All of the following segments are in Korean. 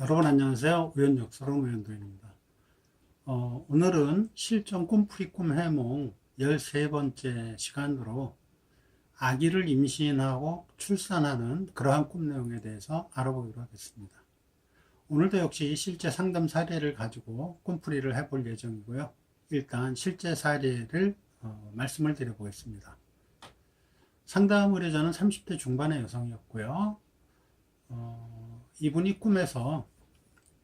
여러분 안녕하세요. 우연역설은 우연도입니다. 오늘은 실전 꿈풀이 꿈 해몽 13번째 시간으로 아기를 임신하고 출산하는 그러한 꿈 내용에 대해서 알아보기로 하겠습니다. 오늘도 역시 실제 상담 사례를 가지고 꿈풀이를 해볼 예정이고요. 일단 실제 사례를 말씀을 드려보겠습니다. 상담 의뢰자는 30대 중반의 여성이었고요. 이분이 꿈에서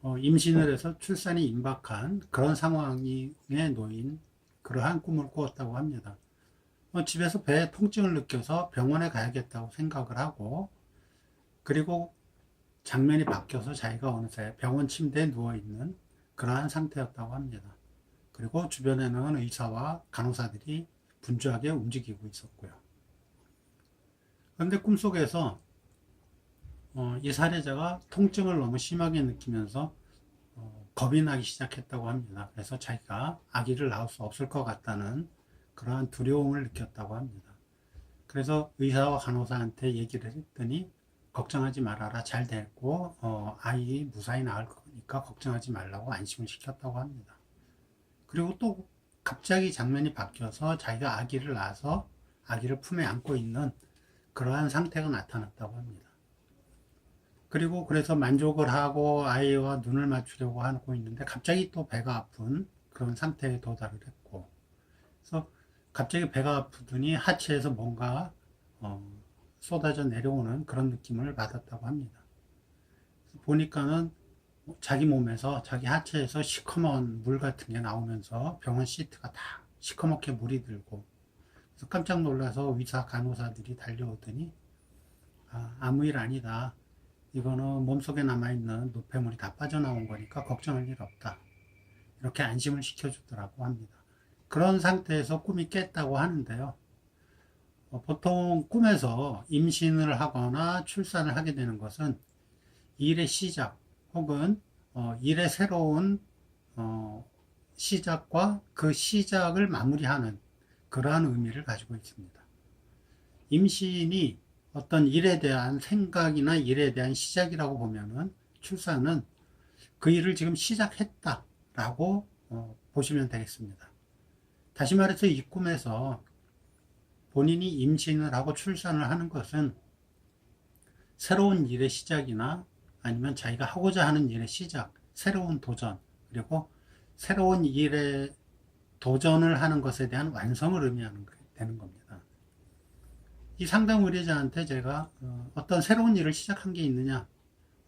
임신을 해서 출산이 임박한 그런 상황에 놓인 그러한 꿈을 꾸었다고 합니다. 집에서 배에 통증을 느껴서 병원에 가야겠다고 생각을 하고, 그리고 장면이 바뀌어서 자기가 어느새 병원 침대에 누워있는 그러한 상태였다고 합니다. 그리고 주변에는 의사와 간호사들이 분주하게 움직이고 있었고요. 그런데 꿈속에서 이 사례자가 통증을 너무 심하게 느끼면서 겁이 나기 시작했다고 합니다. 그래서 자기가 아기를 낳을 수 없을 것 같다는 그러한 두려움을 느꼈다고 합니다. 그래서 의사와 간호사한테 얘기를 했더니 걱정하지 말아라, 잘 됐고 아이 무사히 낳을 거니까 걱정하지 말라고 안심을 시켰다고 합니다. 그리고 또 갑자기 장면이 바뀌어서 자기가 아기를 낳아서 아기를 품에 안고 있는 그러한 상태가 나타났다고 합니다. 그리고 그래서 만족을 하고 아이와 눈을 맞추려고 하고 있는데 갑자기 또 배가 아픈 그런 상태에 도달을 했고, 그래서 갑자기 배가 아프더니 하체에서 뭔가 쏟아져 내려오는 그런 느낌을 받았다고 합니다. 보니까는 자기 몸에서, 자기 하체에서 시커먼 물 같은 게 나오면서 병원 시트가 다 시커멓게 물이 들고, 그래서 깜짝 놀라서 의사 간호사들이 달려오더니 아무 일 아니다, 이거는 몸속에 남아있는 노폐물이 다 빠져나온 거니까 걱정할 일 없다, 이렇게 안심을 시켜주더라고 합니다. 그런 상태에서 꿈이 깼다고 하는데요. 보통 꿈에서 임신을 하거나 출산을 하게 되는 것은 일의 시작 혹은 일의 새로운 시작과 그 시작을 마무리하는 그러한 의미를 가지고 있습니다. 임신이 어떤 일에 대한 생각이나 일에 대한 시작이라고 보면은 출산은 그 일을 지금 시작했다라고 보시면 되겠습니다. 다시 말해서 이 꿈에서 본인이 임신을 하고 출산을 하는 것은 새로운 일의 시작이나 아니면 자기가 하고자 하는 일의 시작, 새로운 도전, 그리고 새로운 일에 도전을 하는 것에 대한 완성을 의미하는 되는 겁니다. 이 상담 의뢰자한테 제가 어떤 새로운 일을 시작한 게 있느냐,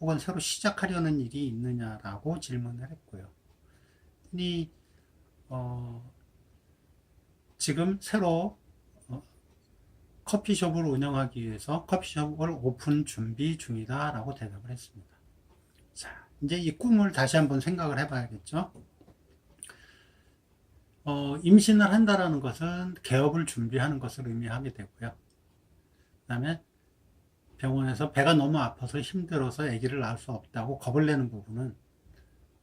혹은 새로 시작하려는 일이 있느냐라고 질문을 했고요. 이 지금 새로 커피숍을 운영하기 위해서 커피숍을 오픈 준비 중이다 라고 대답을 했습니다. 자, 이제 이 꿈을 다시 한번 생각을 해봐야겠죠. 임신을 한다라는 것은 개업을 준비하는 것을 의미하게 되고요. 그 다음에 병원에서 배가 너무 아파서 힘들어서 아기를 낳을 수 없다고 겁을 내는 부분은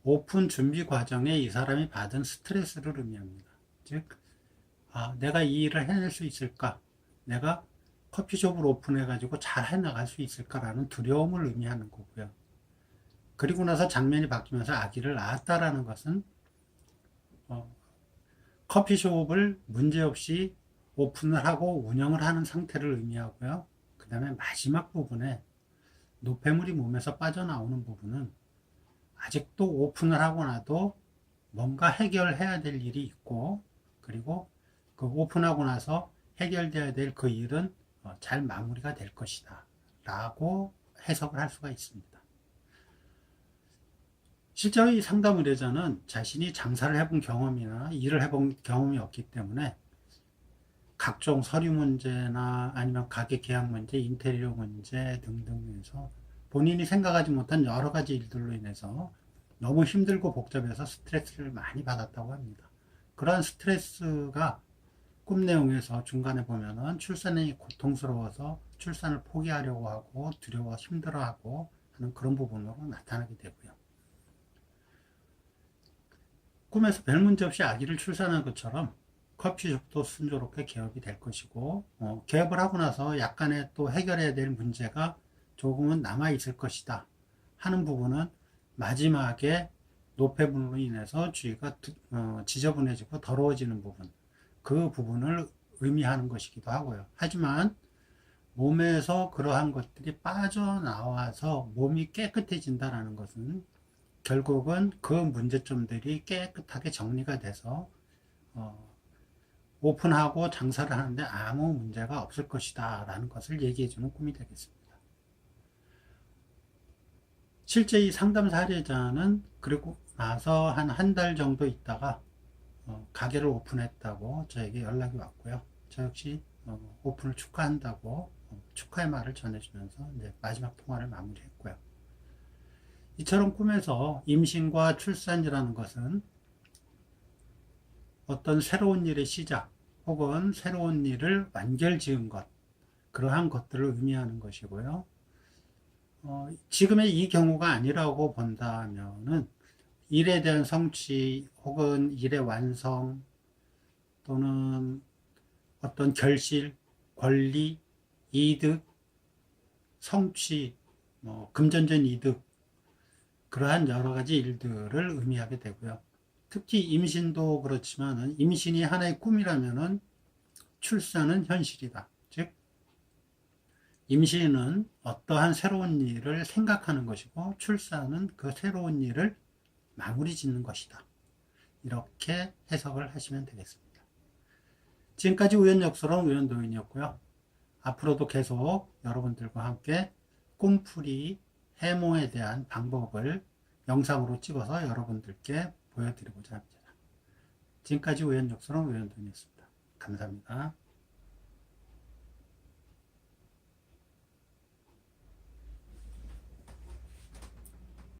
오픈 준비 과정에 이 사람이 받은 스트레스를 의미합니다. 즉, 내가 이 일을 해낼 수 있을까? 내가 커피숍을 오픈해가지고 잘 해나갈 수 있을까라는 두려움을 의미하는 거고요. 그리고 나서 장면이 바뀌면서 아기를 낳았다라는 것은 커피숍을 문제없이 오픈을 하고 운영을 하는 상태를 의미하고요. 그 다음에 마지막 부분에 노폐물이 몸에서 빠져나오는 부분은 아직도 오픈을 하고 나도 뭔가 해결해야 될 일이 있고, 그리고 그 오픈하고 나서 해결돼야 될 그 일은 잘 마무리가 될 것이다 라고 해석을 할 수가 있습니다. 실제로 이 상담 의뢰자는 자신이 장사를 해본 경험이나 일을 해본 경험이 없기 때문에 각종 서류 문제나 아니면 가게 계약 문제, 인테리어 문제 등등에서 본인이 생각하지 못한 여러 가지 일들로 인해서 너무 힘들고 복잡해서 스트레스를 많이 받았다고 합니다. 그러한 스트레스가 꿈 내용에서 중간에 보면은 출산이 고통스러워서 출산을 포기하려고 하고 두려워 힘들어하고 하는 그런 부분으로 나타나게 되고요. 꿈에서 별 문제 없이 아기를 출산한 것처럼 커피숍도 순조롭게 개업이 될 것이고, 개업을 하고 나서 약간의 또 해결해야 될 문제가 조금은 남아 있을 것이다 하는 부분은 마지막에 노폐물로 인해서 주위가 지저분해지고 더러워지는 부분, 그 부분을 의미하는 것이기도 하고요. 하지만 몸에서 그러한 것들이 빠져나와서 몸이 깨끗해진다는 것은 결국은 그 문제점들이 깨끗하게 정리가 돼서 오픈하고 장사를 하는데 아무 문제가 없을 것이다 라는 것을 얘기해주는 꿈이 되겠습니다. 실제 이 상담 사례자는 그리고 나서 한 달 정도 있다가 가게를 오픈했다고 저에게 연락이 왔고요. 저 역시 오픈을 축하한다고 축하의 말을 전해주면서 이제 마지막 통화를 마무리했고요. 이처럼 꿈에서 임신과 출산이라는 것은 어떤 새로운 일의 시작 혹은 새로운 일을 완결 지은 것, 그러한 것들을 의미하는 것이고요. 지금의 이 경우가 아니라고 본다면은 일에 대한 성취 혹은 일의 완성 또는 어떤 결실, 권리, 이득, 성취, 금전적 이득, 그러한 여러 가지 일들을 의미하게 되고요. 특히 임신도 그렇지만 임신이 하나의 꿈이라면은 출산은 현실이다. 즉 임신은 어떠한 새로운 일을 생각하는 것이고 출산은 그 새로운 일을 마무리 짓는 것이다. 이렇게 해석을 하시면 되겠습니다. 지금까지 우연역설은 우연도인이었고요. 앞으로도 계속 여러분들과 함께 꿈풀이 해몽에 대한 방법을 영상으로 찍어서 여러분들께 보여드리고자 합니다. 지금까지 우연역설은 우연도인이었습니다. 감사합니다.